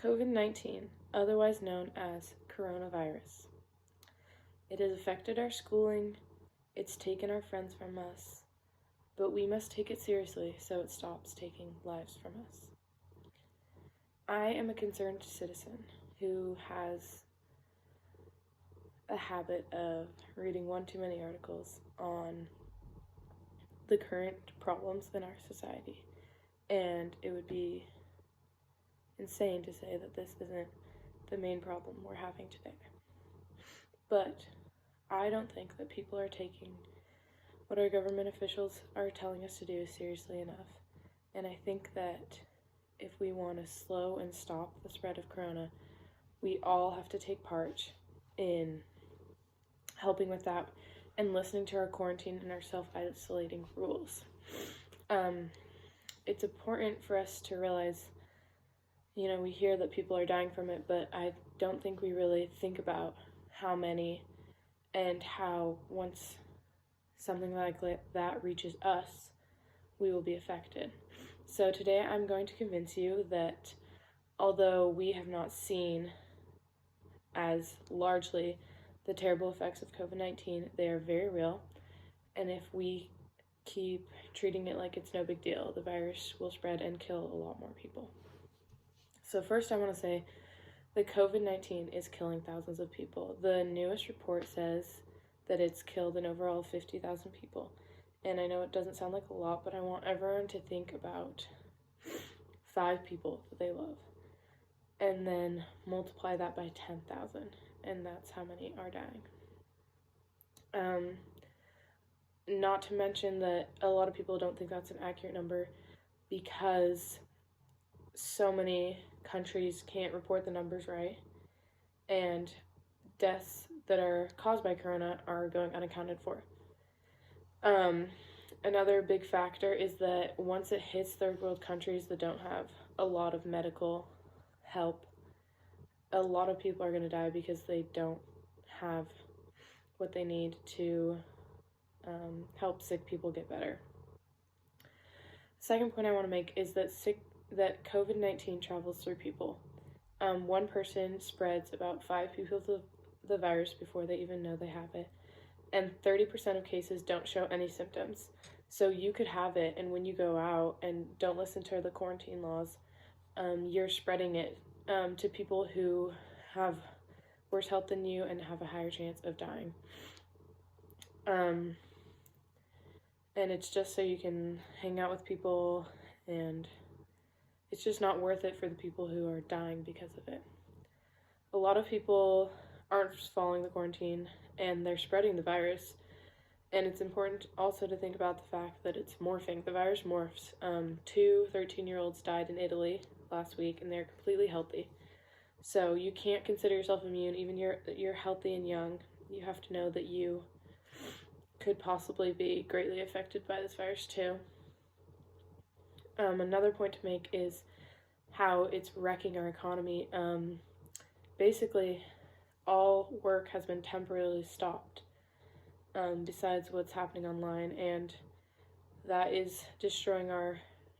COVID-19, otherwise known as coronavirus. It has affected our schooling, it's taken our friends from us, but we must take it seriously so it stops taking lives from us. I am a concerned citizen who has a habit of reading one too many articles on the current problems in our society, and it would be insane to say that this isn't the main problem we're having today. But I don't think that people are taking what our government officials are telling us to do seriously enough. And I think that if we want to slow and stop the spread of corona, we all have to take part in helping with that and listening to our quarantine and our self-isolating rules. It's important for us to realize, we hear that people are dying from it, but I don't think we really think about how many and how once something like that reaches us, we will be affected. So today I'm going to convince you that although we have not seen as largely the terrible effects of COVID-19, they are very real, and if we keep treating it like it's no big deal, the virus will spread and kill a lot more people. So first I want to say that COVID-19 is killing thousands of people. The newest report says that it's killed an overall 50,000 people. And I know it doesn't sound like a lot, but I want everyone to think about 5 people that they love. And then multiply that by 10,000, and that's how many are dying. Not to mention that a lot of people don't think that's an accurate number because so many countries can't report the numbers right, and deaths that are caused by corona are going unaccounted for. Another big factor is that once it hits third world countries that don't have a lot of medical help, a lot of people are going to die because they don't have what they need to help sick people get better. Second point I want to make is that COVID-19 travels through people. One person spreads about 5 people the virus before they even know they have it, and 30% of cases don't show any symptoms. So you could have it, and when you go out and don't listen to the quarantine laws, you're spreading it to people who have worse health than you and have a higher chance of dying. And it's just so you can hang out with people, and it's just not worth it for the people who are dying because of it. A lot of people aren't following the quarantine, and they're spreading the virus. And it's important also to think about the fact that it's morphing. The virus morphs. 2 13-year-olds died in Italy last week, and they're completely healthy. So you can't consider yourself immune, even you're healthy and young. You have to know that you could possibly be greatly affected by this virus too. Another point to make is how it's wrecking our economy. Basically, all work has been temporarily stopped, besides what's happening online, and that is destroying our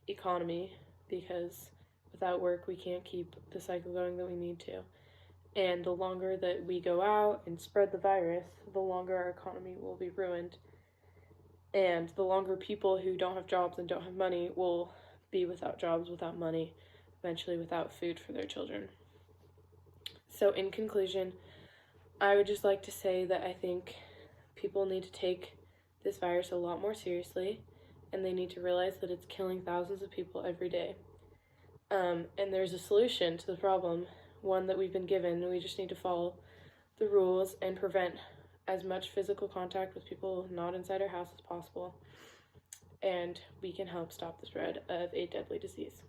economy because without work we can't keep the cycle going that we need to. And the longer that we go out and spread the virus, the longer our economy will be ruined, and the longer people who don't have jobs and don't have money will be without jobs, without money, eventually without food for their children. So in conclusion, I would just like to say that I think people need to take this virus a lot more seriously, and they need to realize that it's killing thousands of people every day. And there's a solution to the problem, one that we've been given. We just need to follow the rules and prevent as much physical contact with people not inside our house as possible, and we can help stop the spread of a deadly disease.